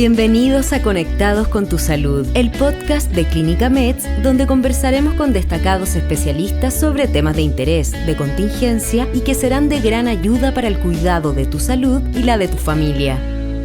Bienvenidos a Conectados con tu Salud, el podcast de Clínica Meds, donde conversaremos con destacados especialistas sobre temas de interés, de contingencia y que serán de gran ayuda para el cuidado de tu salud y la de tu familia.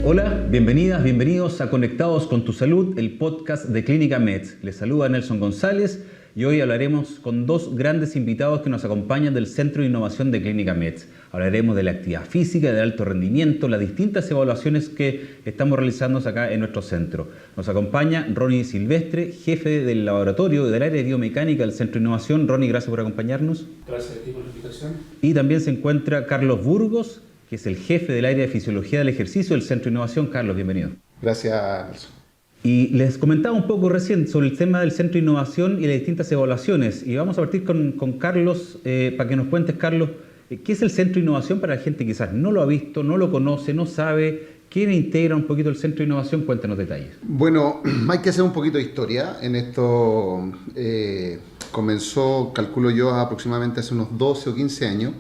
Hola, bienvenidas, bienvenidos a Conectados con tu Salud, el podcast de Clínica Meds. Les saluda Nelson González y hoy hablaremos con dos grandes invitados que nos acompañan del Centro de Innovación de Clínica Meds. Hablaremos de la actividad física, de alto rendimiento, las distintas evaluaciones que estamos realizando acá en nuestro centro. Nos acompaña Ronnie Silvestre, jefe del laboratorio del área de biomecánica del Centro de Innovación. Ronnie, gracias por acompañarnos. Gracias a ti por la invitación. Y también se encuentra Carlos Burgos, que es el jefe del área de fisiología del ejercicio del Centro de Innovación. Carlos, bienvenido. Gracias, Nelson. Y les comentaba un poco recién sobre el tema del Centro de Innovación y las distintas evaluaciones. Y vamos a partir con Carlos, para que nos cuentes, Carlos, ¿qué es el Centro de Innovación para la gente que quizás no lo ha visto, no lo conoce, no sabe? ¿Quién integra un poquito el Centro de Innovación? Cuéntanos detalles. Bueno, hay que hacer un poquito de historia. En esto comenzó, calculo yo, aproximadamente hace unos 12 o 15 años.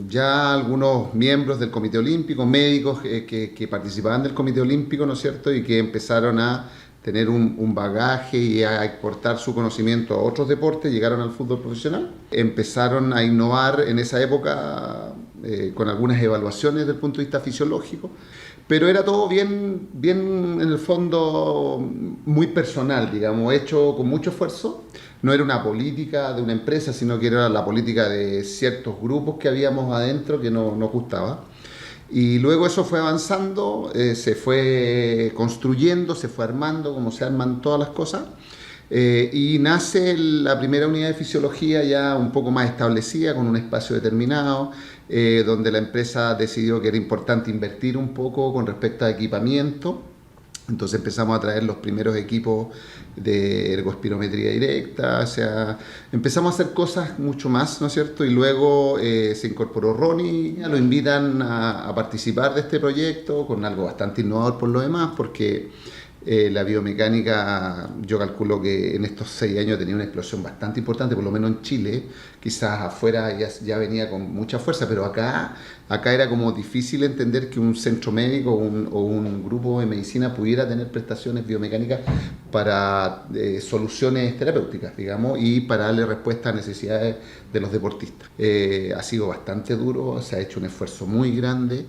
Ya algunos miembros del Comité Olímpico, médicos que participaban del Comité Olímpico, ¿no es cierto?, y que empezaron a tener un bagaje y a exportar su conocimiento a otros deportes, llegaron al fútbol profesional, empezaron a innovar en esa época con algunas evaluaciones desde el punto de vista fisiológico, pero era todo bien en el fondo muy personal, digamos, hecho con mucho esfuerzo. No era una política de una empresa, sino que era la política de ciertos grupos que habíamos adentro que nos gustaba. Y luego eso fue avanzando, se fue construyendo, se fue armando, como se arman todas las cosas. Y nace la primera unidad de fisiología ya un poco más establecida, con un espacio determinado, donde la empresa decidió que era importante invertir un poco con respecto a equipamiento. Entonces empezamos a traer los primeros equipos de ergospirometría directa, o sea, empezamos a hacer cosas mucho más, ¿no es cierto? Y luego se incorporó Ronnie, lo invitan a participar de este proyecto con algo bastante innovador por lo demás, porque la biomecánica, yo calculo que en estos 6 años ha tenido una explosión bastante importante, por lo menos en Chile. Quizás afuera ya venía con mucha fuerza, pero acá era como difícil entender que un centro médico o un grupo de medicina pudiera tener prestaciones biomecánicas para soluciones terapéuticas, digamos, y para darle respuesta a necesidades de los deportistas. Ha sido bastante duro, se ha hecho un esfuerzo muy grande.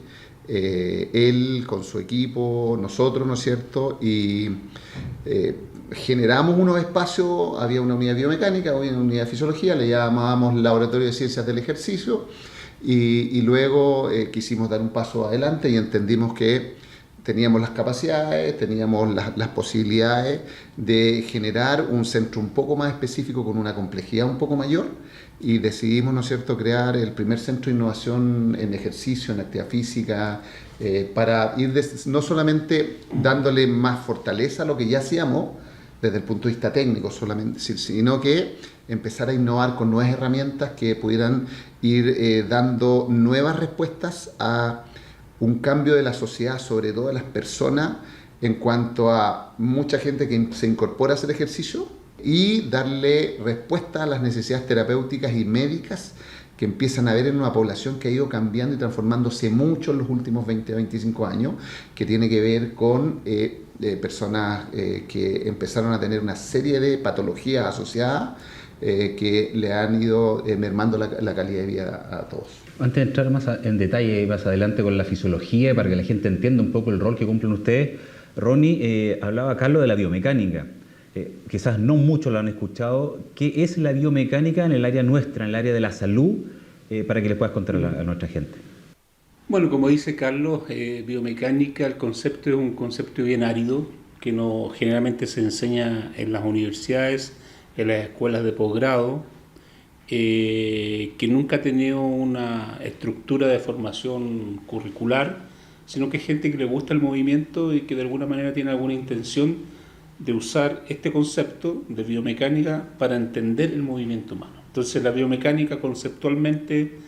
Él con su equipo, nosotros, ¿no es cierto? Y generamos unos espacios, había una unidad biomecánica, había una unidad de fisiología, le llamábamos Laboratorio de Ciencias del Ejercicio, y luego quisimos dar un paso adelante y entendimos que teníamos las capacidades, teníamos las posibilidades de generar un centro un poco más específico con una complejidad un poco mayor, y decidimos, ¿no es cierto?, crear el primer centro de innovación en ejercicio, en actividad física, para ir no solamente dándole más fortaleza a lo que ya hacíamos desde el punto de vista técnico solamente, sino que empezar a innovar con nuevas herramientas que pudieran ir dando nuevas respuestas a un cambio de la sociedad, sobre todo de las personas, en cuanto a mucha gente que se incorpora a hacer ejercicio, y darle respuesta a las necesidades terapéuticas y médicas que empiezan a haber en una población que ha ido cambiando y transformándose mucho en los últimos 20 a 25 años, que tiene que ver con personas que empezaron a tener una serie de patologías asociadas que le han ido mermando la calidad de vida a todos. Antes de entrar más en detalle, más adelante con la fisiología, para que la gente entienda un poco el rol que cumplen ustedes, Ronnie, hablaba Carlos de la biomecánica. Quizás no muchos lo han escuchado. ¿Qué es la biomecánica en el área nuestra, en el área de la salud, para que les puedas contar a nuestra gente? Bueno, como dice Carlos, biomecánica, el concepto es un concepto bien árido, que no generalmente se enseña en las universidades, en las escuelas de posgrado, que nunca ha tenido una estructura de formación curricular, sino que es gente que le gusta el movimiento y que de alguna manera tiene alguna intención de usar este concepto de biomecánica para entender el movimiento humano. Entonces la biomecánica conceptualmente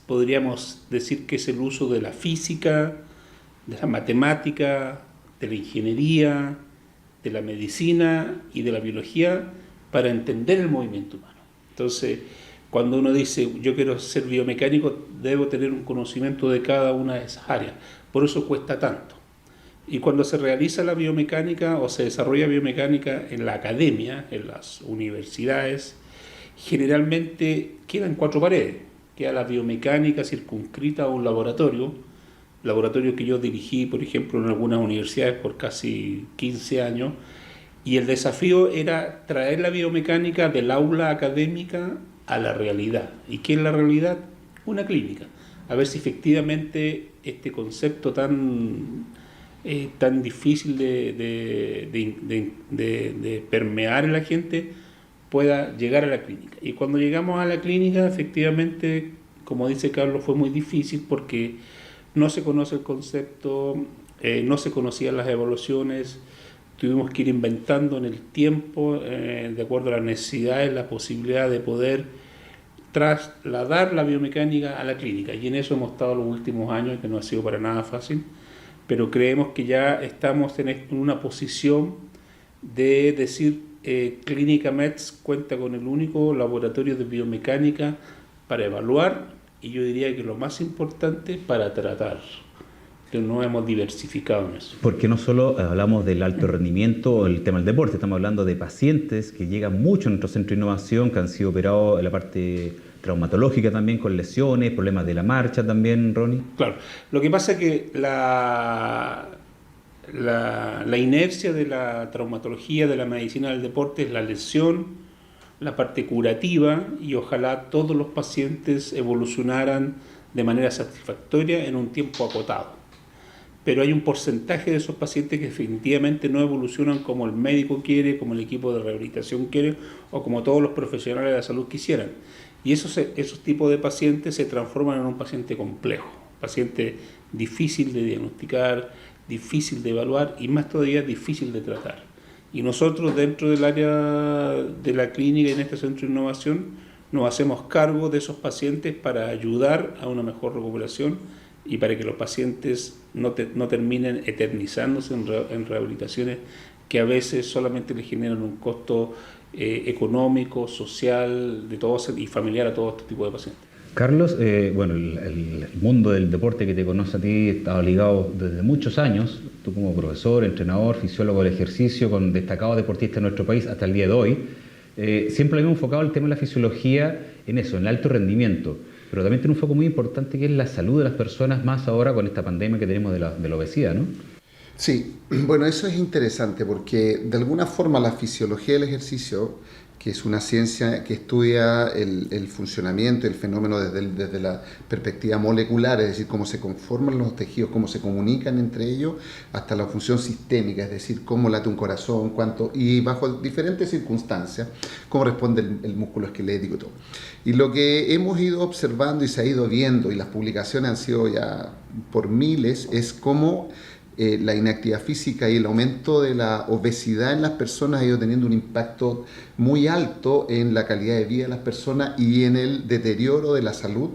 podríamos decir que es el uso de la física, de la matemática, de la ingeniería, de la medicina y de la biología para entender el movimiento humano. Entonces, cuando uno dice yo quiero ser biomecánico, debo tener un conocimiento de cada una de esas áreas. Por eso cuesta tanto. Y cuando se realiza la biomecánica o se desarrolla biomecánica en la academia, en las universidades, generalmente quedan 4 paredes. Queda la biomecánica circunscrita a un laboratorio que yo dirigí, por ejemplo, en algunas universidades por casi 15 años, y el desafío era traer la biomecánica del aula académica a la realidad. ¿Y qué es la realidad? Una clínica. A ver si efectivamente este concepto tan difícil de permear en la gente pueda llegar a la clínica. Y cuando llegamos a la clínica, efectivamente, como dice Carlos, fue muy difícil porque no se conoce el concepto, no se conocían las evaluaciones, tuvimos que ir inventando en el tiempo, de acuerdo a las necesidades, la posibilidad de poder trasladar la biomecánica a la clínica. Y en eso hemos estado los últimos años, que no ha sido para nada fácil, pero creemos que ya estamos en una posición de decir, Clínica Mets cuenta con el único laboratorio de biomecánica para evaluar, y yo diría que lo más importante, para tratar. Que no hemos diversificado en eso. Porque no solo hablamos del alto rendimiento o el tema del deporte, estamos hablando de pacientes que llegan mucho a nuestro centro de innovación, que han sido operados en la parte traumatológica también, con lesiones, problemas de la marcha también, Ronnie. Claro, lo que pasa es que la inercia de la traumatología, de la medicina del deporte, es la lesión, la parte curativa, y ojalá todos los pacientes evolucionaran de manera satisfactoria en un tiempo acotado. Pero hay un porcentaje de esos pacientes que definitivamente no evolucionan como el médico quiere, como el equipo de rehabilitación quiere, o como todos los profesionales de la salud quisieran. Y esos tipos de pacientes se transforman en un paciente complejo, paciente difícil de diagnosticar, difícil de evaluar y más todavía difícil de tratar. Y nosotros, dentro del área de la clínica y en este centro de innovación, nos hacemos cargo de esos pacientes para ayudar a una mejor recuperación y para que los pacientes no terminen eternizándose en rehabilitaciones que a veces solamente les generan un costo económico, social y familiar a todo este tipo de pacientes. Carlos, bueno, el mundo del deporte que te conoce a ti estaba ligado desde muchos años, tú como profesor, entrenador, fisiólogo del ejercicio, con destacados deportistas en nuestro país hasta el día de hoy. Siempre habíamos enfocado el tema de la fisiología en eso, en el alto rendimiento, pero también tiene un foco muy importante que es la salud de las personas, más ahora con esta pandemia que tenemos de la obesidad, ¿no? Sí, bueno, eso es interesante porque de alguna forma la fisiología del ejercicio, que es una ciencia que estudia el funcionamiento, el fenómeno desde la perspectiva molecular, es decir, cómo se conforman los tejidos, cómo se comunican entre ellos, hasta la función sistémica, es decir, cómo late un corazón, cuánto, y bajo diferentes circunstancias, cómo responde el músculo esquelético y todo. Y lo que hemos ido observando y se ha ido viendo, y las publicaciones han sido ya por miles, es cómo la inactividad física y el aumento de la obesidad en las personas ha ido teniendo un impacto muy alto en la calidad de vida de las personas y en el deterioro de la salud,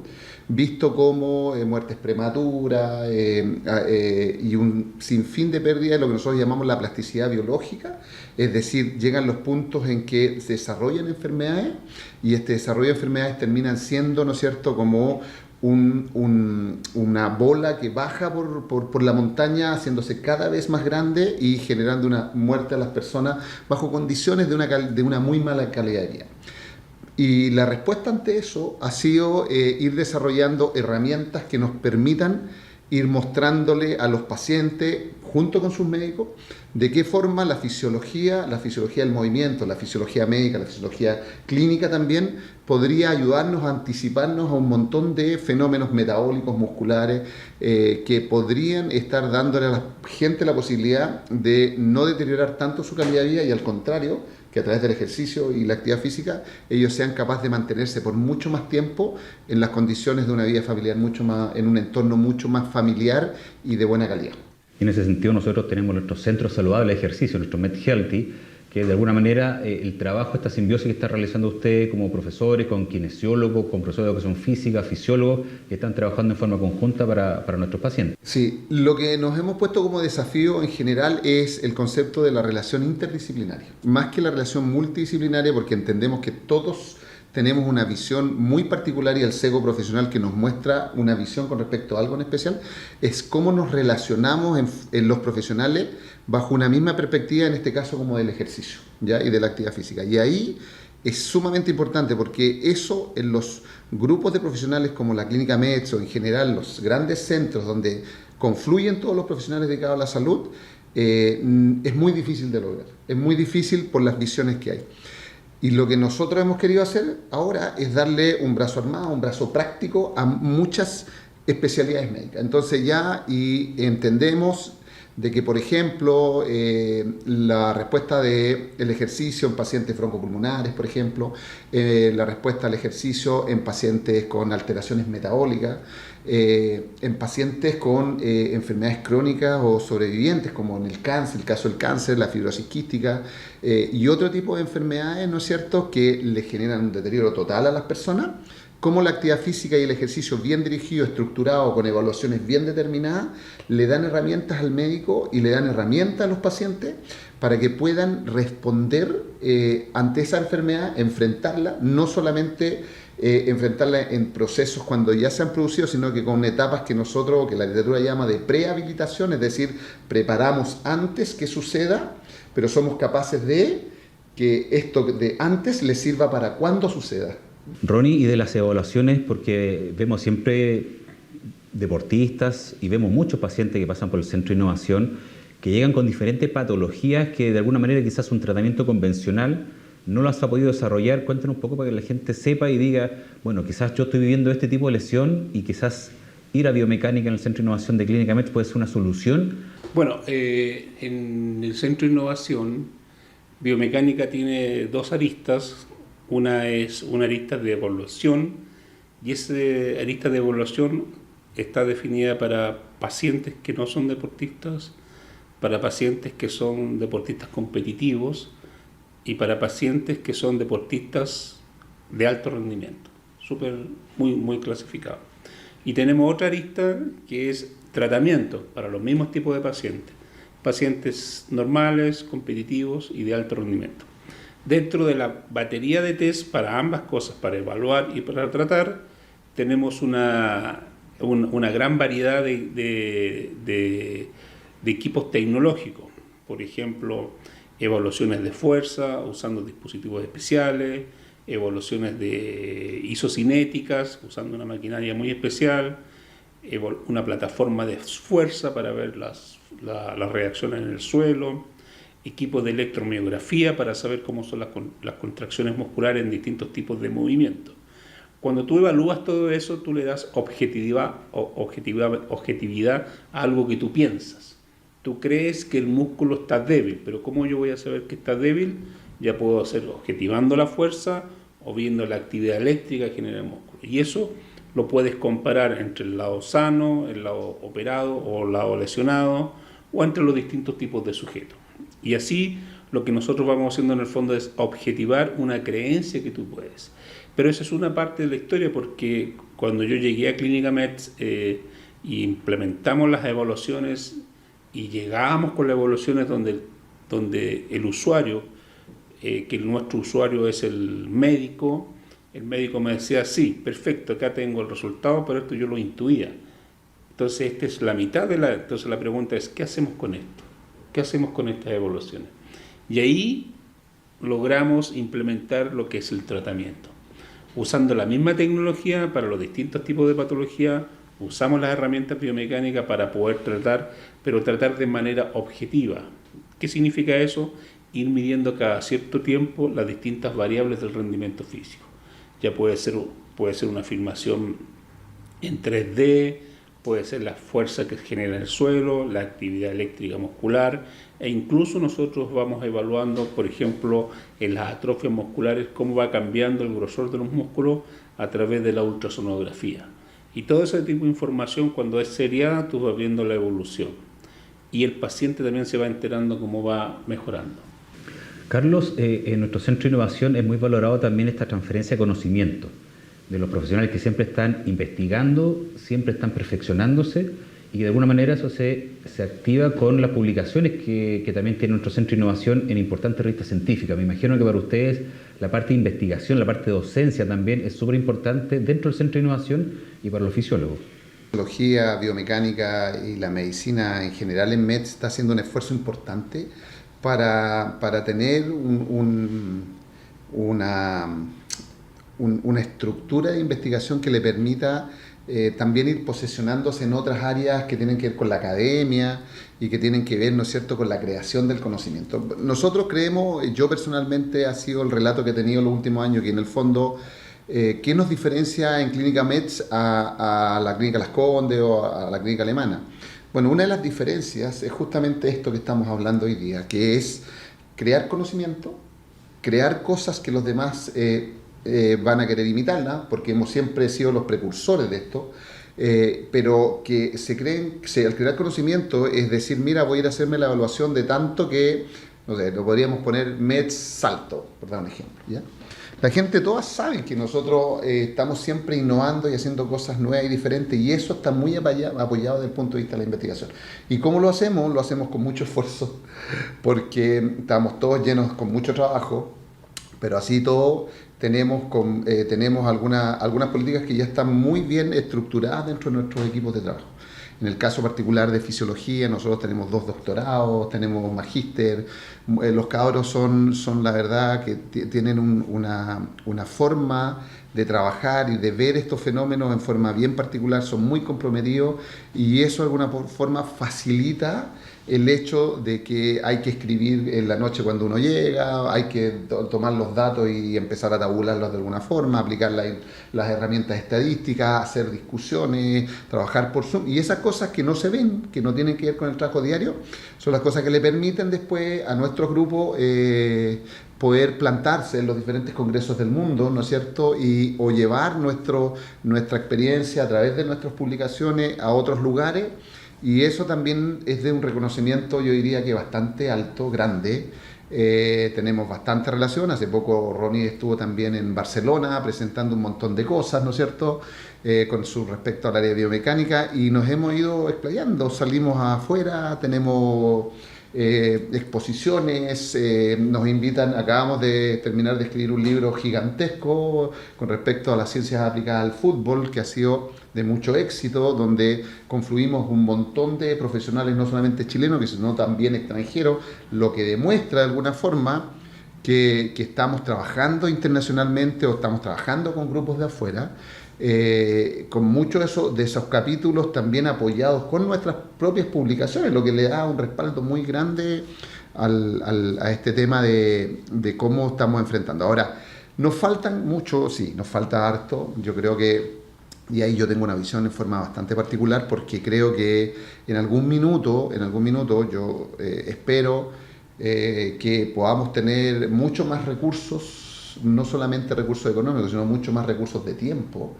visto como muertes prematuras y un sinfín de pérdidas de lo que nosotros llamamos la plasticidad biológica, es decir, llegan los puntos en que se desarrollan enfermedades y este desarrollo de enfermedades terminan siendo, ¿no es cierto?, como una bola que baja por la montaña, haciéndose cada vez más grande y generando una muerte a las personas bajo condiciones de una muy mala calidad de vida. Y la respuesta ante eso ha sido ir desarrollando herramientas que nos permitan ir mostrándole a los pacientes, junto con sus médicos, de qué forma la fisiología del movimiento, la fisiología médica, la fisiología clínica también, podría ayudarnos a anticiparnos a un montón de fenómenos metabólicos musculares que podrían estar dándole a la gente la posibilidad de no deteriorar tanto su calidad de vida y al contrario, que a través del ejercicio y la actividad física ellos sean capaces de mantenerse por mucho más tiempo en las condiciones de una vida familiar mucho más, en un entorno mucho más familiar y de buena calidad. En ese sentido nosotros tenemos nuestros centros saludables de ejercicio, nuestro MedHealthy, que de alguna manera el trabajo, esta simbiosis que está realizando usted como profesores, con kinesiólogos, con profesores de educación física, fisiólogos, que están trabajando en forma conjunta para nuestros pacientes. Sí, lo que nos hemos puesto como desafío en general es el concepto de la relación interdisciplinaria, más que la relación multidisciplinaria, porque entendemos que todos tenemos una visión muy particular y el sesgo profesional que nos muestra una visión con respecto a algo en especial, es cómo nos relacionamos en los profesionales bajo una misma perspectiva, en este caso como del ejercicio, ¿ya? Y de la actividad física. Y ahí es sumamente importante porque eso en los grupos de profesionales como la Clínica Meds o en general los grandes centros donde confluyen todos los profesionales dedicados a la salud, es muy difícil de lograr. Es muy difícil por las visiones que hay. Y lo que nosotros hemos querido hacer ahora es darle un brazo armado, un brazo práctico a muchas especialidades médicas. Entonces ya entendemos de que, por ejemplo, la respuesta del ejercicio en pacientes broncopulmonares, por ejemplo, la respuesta al ejercicio en pacientes con alteraciones metabólicas, en pacientes con enfermedades crónicas o sobrevivientes, como en el cáncer, el caso del cáncer, la fibrosis quística y otro tipo de enfermedades, ¿no es cierto?, que le generan un deterioro total a las personas. Cómo la actividad física y el ejercicio bien dirigido, estructurado, con evaluaciones bien determinadas, le dan herramientas al médico y le dan herramientas a los pacientes para que puedan responder ante esa enfermedad, enfrentarla, no solamente enfrentarla en procesos cuando ya se han producido, sino que con etapas que nosotros, que la literatura llama de prehabilitación, es decir, preparamos antes que suceda, pero somos capaces de que esto de antes le sirva para cuando suceda. Ronnie, y de las evaluaciones, porque vemos siempre deportistas y vemos muchos pacientes que pasan por el Centro de Innovación que llegan con diferentes patologías que de alguna manera quizás un tratamiento convencional no las ha podido desarrollar. Cuéntanos un poco para que la gente sepa y diga, bueno, quizás yo estoy viviendo este tipo de lesión y quizás ir a biomecánica en el Centro de Innovación de Clínica Meds puede ser una solución. Bueno, en el Centro de Innovación, biomecánica tiene dos aristas. Una es una arista de evaluación y esa arista de evaluación está definida para pacientes que no son deportistas, para pacientes que son deportistas competitivos y para pacientes que son deportistas de alto rendimiento, muy clasificado. Y tenemos otra arista que es tratamiento para los mismos tipos de pacientes normales, competitivos y de alto rendimiento. Dentro de la batería de test para ambas cosas, para evaluar y para tratar, tenemos una gran variedad de equipos tecnológicos. Por ejemplo, evaluaciones de fuerza usando dispositivos especiales, evaluaciones de isocinéticas usando una maquinaria muy especial, una plataforma de fuerza para ver las reacciones en el suelo, equipos de electromiografía para saber cómo son las contracciones musculares en distintos tipos de movimientos. Cuando tú evalúas todo eso, tú le das objetividad a algo que tú piensas. Tú crees que el músculo está débil, pero ¿cómo yo voy a saber que está débil? Ya puedo hacerlo objetivando la fuerza o viendo la actividad eléctrica que genera el músculo. Y eso lo puedes comparar entre el lado sano, el lado operado o el lado lesionado, o entre los distintos tipos de sujetos. Y así lo que nosotros vamos haciendo en el fondo es objetivar una creencia que tú puedes. Pero esa es una parte de la historia, porque cuando yo llegué a Clínica Meds y implementamos las evaluaciones y llegábamos con las evaluaciones donde el usuario, que nuestro usuario es el médico me decía, sí, perfecto, acá tengo el resultado, pero esto yo lo intuía. Entonces esta es la mitad entonces la pregunta es, ¿qué hacemos con esto? ¿Qué hacemos con estas evaluaciones? Y ahí logramos implementar lo que es el tratamiento. Usando la misma tecnología para los distintos tipos de patología, usamos las herramientas biomecánicas para poder tratar, pero tratar de manera objetiva. ¿Qué significa eso? Ir midiendo cada cierto tiempo las distintas variables del rendimiento físico. Ya puede ser una afirmación en 3D, puede ser la fuerza que genera el suelo, la actividad eléctrica muscular, e incluso nosotros vamos evaluando, por ejemplo, en las atrofias musculares, cómo va cambiando el grosor de los músculos a través de la ultrasonografía. Y todo ese tipo de información, cuando es seriada, tú vas viendo la evolución. Y el paciente también se va enterando cómo va mejorando. Carlos, en nuestro Centro de Innovación es muy valorado también esta transferencia de conocimiento de los profesionales que siempre están investigando, siempre están perfeccionándose y de alguna manera eso se activa con las publicaciones que también tiene nuestro Centro de Innovación en importantes revistas científicas. Me imagino que para ustedes la parte de investigación, la parte de docencia también es súper importante dentro del Centro de Innovación y para los fisiólogos. La biología, biomecánica y la medicina en general en MED está haciendo un esfuerzo importante para tener una estructura de investigación que le permita también ir posesionándose en otras áreas que tienen que ver con la academia y que tienen que ver, ¿no es cierto?, con la creación del conocimiento. Nosotros creemos, yo personalmente ha sido el relato que he tenido los últimos años, que en el fondo, ¿qué nos diferencia en Clínica MEDS a la Clínica Las Condes o a la Clínica Alemana? Bueno, una de las diferencias es justamente esto que estamos hablando hoy día, que es crear conocimiento, crear cosas que los demás van a querer imitarla, porque hemos siempre sido los precursores de esto, pero que se creen, al crear conocimiento es decir, mira, voy a ir a hacerme la evaluación de tanto que, no sé, lo podríamos poner MEDS Salto, por dar un ejemplo, ¿ya? La gente todas sabe que nosotros estamos siempre innovando y haciendo cosas nuevas y diferentes, y eso está muy apoyado desde el punto de vista de la investigación. ¿Y cómo lo hacemos? Lo hacemos con mucho esfuerzo, porque estamos todos llenos con mucho trabajo, pero así todo tenemos algunas políticas que ya están muy bien estructuradas dentro de nuestros equipos de trabajo. En el caso particular de fisiología, nosotros tenemos 2 doctorados, tenemos magíster. Los cabros son la verdad que tienen una forma de trabajar y de ver estos fenómenos en forma bien particular, son muy comprometidos, y eso de alguna forma facilita el hecho de que hay que escribir en la noche cuando uno llega, hay que tomar los datos y empezar a tabularlos de alguna forma, aplicar las herramientas estadísticas, hacer discusiones, trabajar por Zoom, y esas cosas que no se ven, que no tienen que ver con el trabajo diario, son las cosas que le permiten después a nuestros grupos poder plantarse en los diferentes congresos del mundo, ¿no es cierto?, o llevar nuestra experiencia a través de nuestras publicaciones a otros lugares. Y eso también es de un reconocimiento, yo diría que bastante alto, grande. Tenemos bastante relación. Hace poco Ronnie estuvo también en Barcelona presentando un montón de cosas, ¿no es cierto?, con respecto al área de biomecánica, y nos hemos ido explayando. Salimos afuera, tenemos exposiciones, nos invitan, acabamos de terminar de escribir un libro gigantesco con respecto a las ciencias aplicadas al fútbol, que ha sido de mucho éxito, donde confluimos un montón de profesionales, no solamente chilenos, sino también extranjeros, lo que demuestra de alguna forma que estamos trabajando internacionalmente o estamos trabajando con grupos de afuera, con muchos de esos capítulos también apoyados con nuestras propias publicaciones, lo que le da un respaldo muy grande a este tema de cómo estamos enfrentando. Ahora, nos faltan mucho, sí, nos falta harto. Yo creo que, y ahí yo tengo una visión en forma bastante particular, porque creo que en algún minuto yo espero que podamos tener mucho más recursos, no solamente recursos económicos, sino mucho más recursos de tiempo,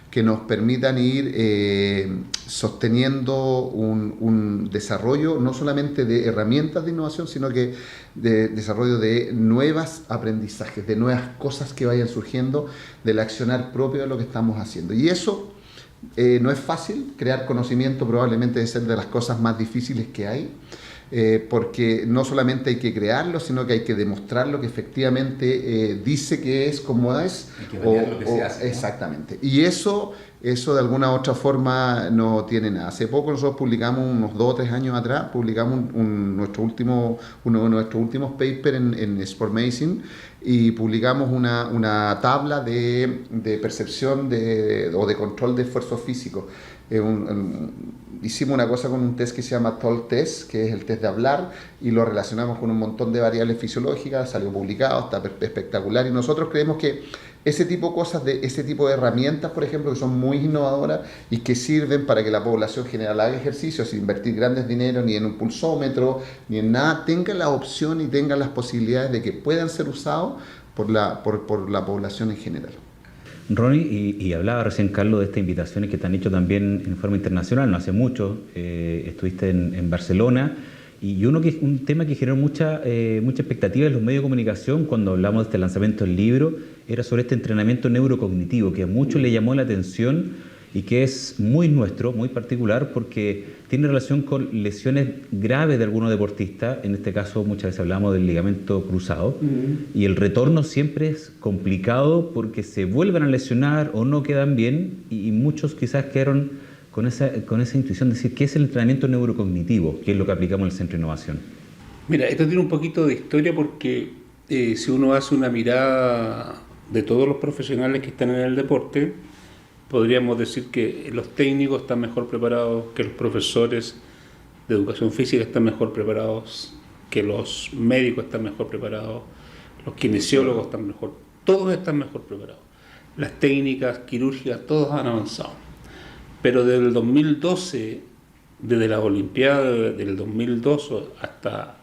que nos permitan ir sosteniendo un desarrollo no solamente de herramientas de innovación, sino que de desarrollo de nuevos aprendizajes, de nuevas cosas que vayan surgiendo del accionar propio de lo que estamos haciendo. Y eso no es fácil. Crear conocimiento probablemente debe ser de las cosas más difíciles que hay, porque no solamente hay que crearlo, sino que hay que demostrarlo que efectivamente dice que es como es. Hay que validar lo que se hace, ¿no? Exactamente. Y eso de alguna u otra forma no tiene nada. Hace poco nosotros publicamos, unos 2 o 3 años atrás, publicamos uno de nuestros últimos papers en Sport Medicine, y publicamos una tabla de percepción o de control de esfuerzo físico. Hicimos una cosa con un test que se llama TOL test, que es el test de hablar, y lo relacionamos con un montón de variables fisiológicas, salió publicado, está espectacular, y nosotros creemos que ese tipo de herramientas, por ejemplo, que son muy innovadoras y que sirven para que la población general haga ejercicio sin invertir grandes dinero ni en un pulsómetro, ni en nada, tenga la opción y tenga las posibilidades de que puedan ser usados por la población en general. Ronnie, y hablaba recién, Carlos, de estas invitaciones que te han hecho también en forma internacional. No hace mucho estuviste en Barcelona, y un tema que generó mucha expectativa en los medios de comunicación cuando hablamos de este lanzamiento del libro era sobre este entrenamiento neurocognitivo, que a muchos le llamó la atención, y que es muy nuestro, muy particular, porque tiene relación con lesiones graves de algunos deportistas. En este caso muchas veces hablamos del ligamento cruzado, y el retorno siempre es complicado porque se vuelven a lesionar o no quedan bien, y muchos quizás quedaron con esa intuición de decir ¿qué es el entrenamiento neurocognitivo?, que es lo que aplicamos en el Centro de Innovación. Mira, esto tiene un poquito de historia porque si uno hace una mirada de todos los profesionales que están en el deporte, podríamos decir que los técnicos están mejor preparados, que los profesores de educación física están mejor preparados, que los médicos están mejor preparados, los kinesiólogos están mejor, todos están mejor preparados. Las técnicas quirúrgicas, todos han avanzado. Pero desde el 2012, desde las Olimpiadas del 2002 hasta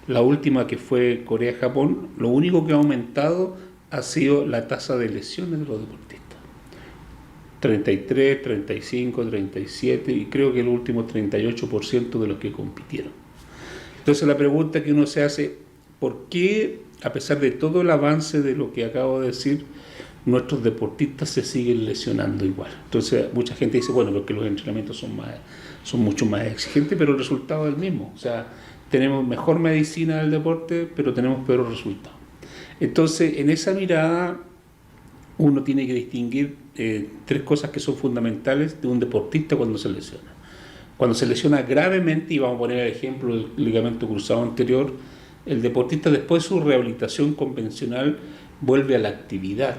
la última que fue Corea-Japón, lo único que ha aumentado ha sido la tasa de lesiones de los deportistas. 33, 35, 37 y creo que el último 38% de los que compitieron. Entonces la pregunta que uno se hace, ¿por qué, a pesar de todo el avance de lo que acabo de decir, nuestros deportistas se siguen lesionando igual? Entonces mucha gente dice, bueno, porque los entrenamientos son mucho más exigentes, pero el resultado es el mismo. O sea, tenemos mejor medicina del deporte, pero tenemos peores resultados. Entonces, en esa mirada, uno tiene que distinguir tres cosas que son fundamentales de un deportista cuando se lesiona. Cuando se lesiona gravemente, y vamos a poner el ejemplo del ligamento cruzado anterior, el deportista después de su rehabilitación convencional vuelve a la actividad,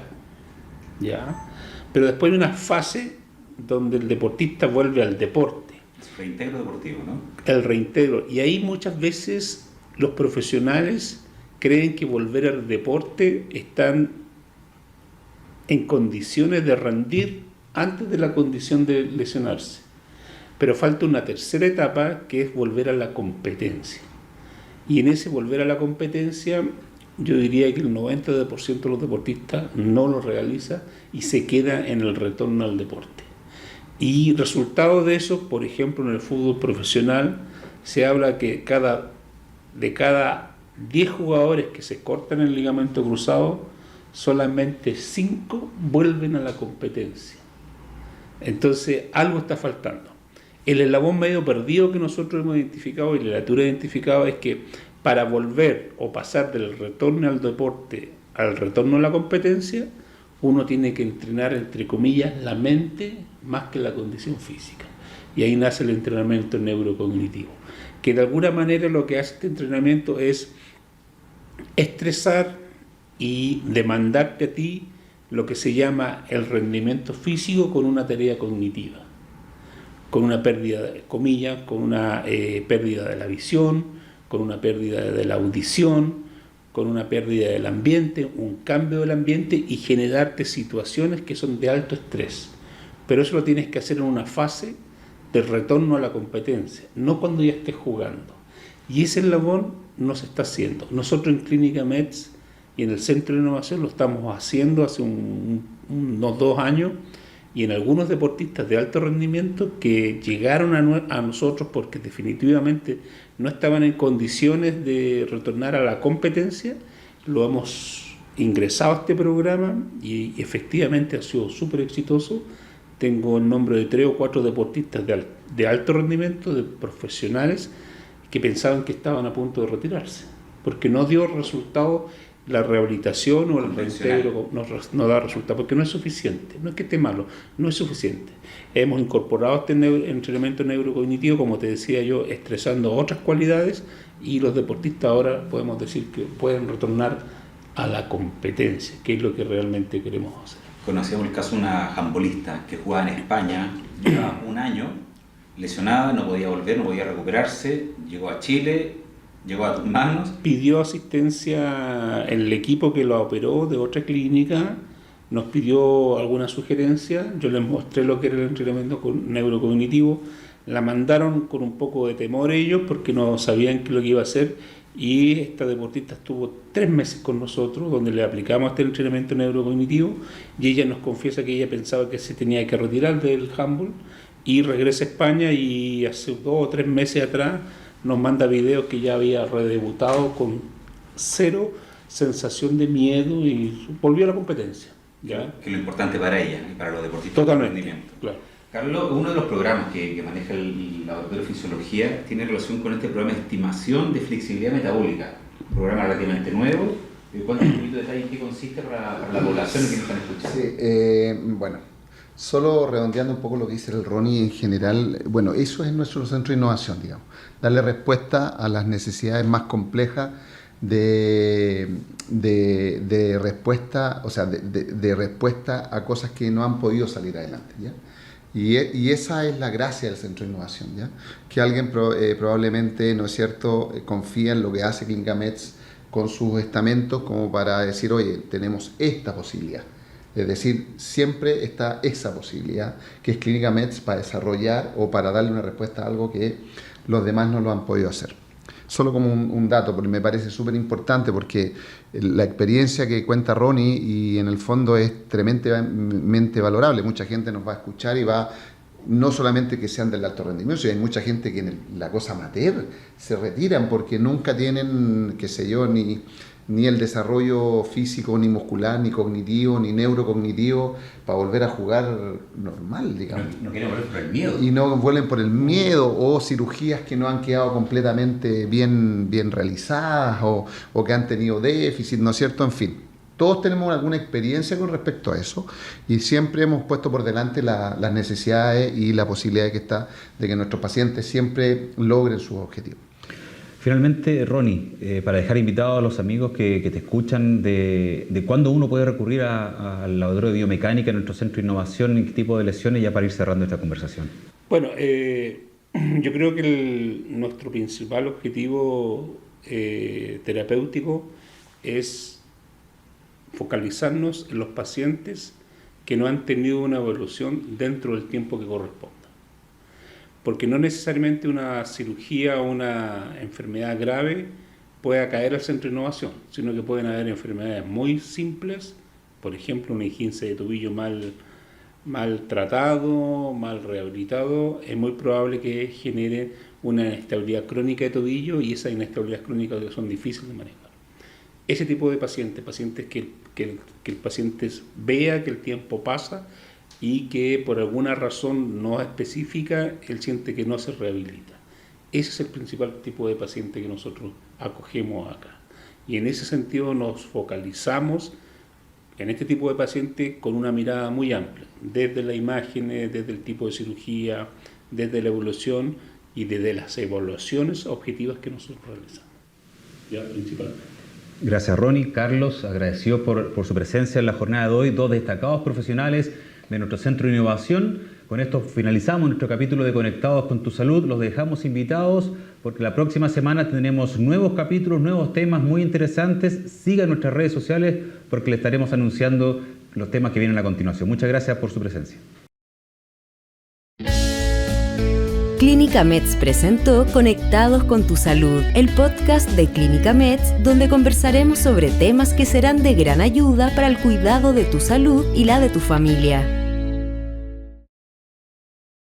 ¿ya? Pero después hay una fase donde el deportista vuelve al deporte. Es reintegro deportivo, ¿no? El reintegro. Y ahí muchas veces los profesionales creen que volver al deporte están en condiciones de rendir antes de la condición de lesionarse. Pero falta una tercera etapa, que es volver a la competencia. Y en ese volver a la competencia, yo diría que el 90% de los deportistas no lo realiza y se queda en el retorno al deporte. Y resultado de eso, por ejemplo, en el fútbol profesional, se habla que de cada 10 jugadores que se cortan el ligamento cruzado, solamente 5 vuelven a la competencia. Entonces, algo está faltando. El eslabón medio perdido que nosotros hemos identificado y la literatura ha identificado es que para volver o pasar del retorno al deporte al retorno a la competencia, uno tiene que entrenar, entre comillas, la mente más que la condición física. Y ahí nace el entrenamiento neurocognitivo, que de alguna manera lo que hace este entrenamiento es estresar y demandarte a ti lo que se llama el rendimiento físico con una tarea cognitiva, con una pérdida de comillas, con una pérdida de la visión, con una pérdida de la audición, con una pérdida del ambiente, un cambio del ambiente y generarte situaciones que son de alto estrés. Pero eso lo tienes que hacer en una fase de retorno a la competencia, no cuando ya estés jugando. Y ese eslabón no se está haciendo. Nosotros en Clínica METS y en el Centro de Innovación lo estamos haciendo hace unos 2 años, y en algunos deportistas de alto rendimiento que llegaron a nosotros porque definitivamente no estaban en condiciones de retornar a la competencia, lo hemos ingresado a este programa y efectivamente ha sido súper exitoso. Tengo el nombre de 3 o 4 deportistas de alto rendimiento, de profesionales, que pensaban que estaban a punto de retirarse, porque no dio resultado la rehabilitación o el reintegro, no da resultado, porque no es suficiente, no es que esté malo, no es suficiente. Hemos incorporado este entrenamiento neurocognitivo, como te decía yo, estresando otras cualidades, y los deportistas ahora podemos decir que pueden retornar a la competencia, que es lo que realmente queremos hacer. Conocíamos el caso de una handbolista que jugaba en España, llevaba 1 año lesionada, no podía volver, no podía recuperarse, llegó a Chile, llegó a tus manos. Pidió asistencia en el equipo que la operó de otra clínica, nos pidió alguna sugerencia, yo les mostré lo que era el entrenamiento neurocognitivo, la mandaron con un poco de temor ellos porque no sabían qué es lo que iba a hacer, y esta deportista estuvo 3 meses con nosotros donde le aplicamos este entrenamiento neurocognitivo, y ella nos confiesa que ella pensaba que se tenía que retirar del handball y regresa a España, y hace 2 o 3 meses atrás nos manda videos que ya había redebutado con 0 sensación de miedo y volvió a la competencia, ¿ya? Que es lo importante para ella y para los deportistas. Totalmente, claro. Carlos, uno de los programas que maneja el Laboratorio de Fisiología tiene relación con este programa de estimación de flexibilidad metabólica, un programa relativamente nuevo. ¿Cuántos un poquito de detalle en qué consiste para la población que nos están escuchando? Sí, bueno, solo redondeando un poco lo que dice el Ronnie en general, bueno, eso es nuestro centro de innovación, digamos, darle respuesta a las necesidades más complejas de respuesta, o sea, de respuesta a cosas que no han podido salir adelante, ¿ya? Y esa es la gracia del centro de innovación, ¿ya? Que alguien probablemente, ¿no es cierto?, confía en lo que hace Clínica Meds con sus estamentos como para decir, oye, tenemos esta posibilidad. Es decir, siempre está esa posibilidad, que es Clínica Meds para desarrollar o para darle una respuesta a algo que los demás no lo han podido hacer. Solo como un dato, porque me parece súper importante, porque la experiencia que cuenta Ronnie y en el fondo es tremendamente valorable. Mucha gente nos va a escuchar y va, no solamente que sean del alto rendimiento, sino hay mucha gente que en la cosa amateur se retiran porque nunca tienen, qué sé yo, ni el desarrollo físico, ni muscular, ni cognitivo, ni neurocognitivo para volver a jugar normal, digamos. No quieren volver por el miedo. Y no vuelven por el miedo, o cirugías que no han quedado completamente bien realizadas, o que han tenido déficit, ¿no es cierto? En fin, todos tenemos alguna experiencia con respecto a eso y siempre hemos puesto por delante las necesidades y la posibilidad de que nuestros pacientes siempre logren sus objetivos. Finalmente, Ronnie, para dejar invitados a los amigos que te escuchan de cuándo uno puede recurrir al laboratorio de biomecánica en nuestro centro de innovación, en qué tipo de lesiones, ya para ir cerrando esta conversación. Bueno, yo creo que nuestro principal objetivo terapéutico es focalizarnos en los pacientes que no han tenido una evolución dentro del tiempo que corresponda. Porque no necesariamente una cirugía o una enfermedad grave pueda caer al centro de innovación, sino que pueden haber enfermedades muy simples, por ejemplo, un esguince de tobillo mal tratado, mal rehabilitado, es muy probable que genere una inestabilidad crónica de tobillo y esas inestabilidades crónicas son difíciles de manejar. Ese tipo de pacientes que el paciente vea que el tiempo pasa y que por alguna razón no específica, él siente que no se rehabilita. Ese es el principal tipo de paciente que nosotros acogemos acá. Y en ese sentido nos focalizamos en este tipo de paciente con una mirada muy amplia, desde la imagen, desde el tipo de cirugía, desde la evolución y desde las evaluaciones objetivas que nosotros realizamos. Ya, principalmente. Gracias, Ronnie. Carlos, agradecido por su presencia en la jornada de hoy, dos destacados profesionales de nuestro Centro de Innovación. Con esto finalizamos nuestro capítulo de Conectados con tu Salud. Los dejamos invitados porque la próxima semana tendremos nuevos capítulos, nuevos temas muy interesantes. Sigan nuestras redes sociales porque le estaremos anunciando los temas que vienen a continuación. Muchas gracias por su presencia. Clínica Meds presentó Conectados con tu Salud, el podcast de Clínica Meds, donde conversaremos sobre temas que serán de gran ayuda para el cuidado de tu salud y la de tu familia.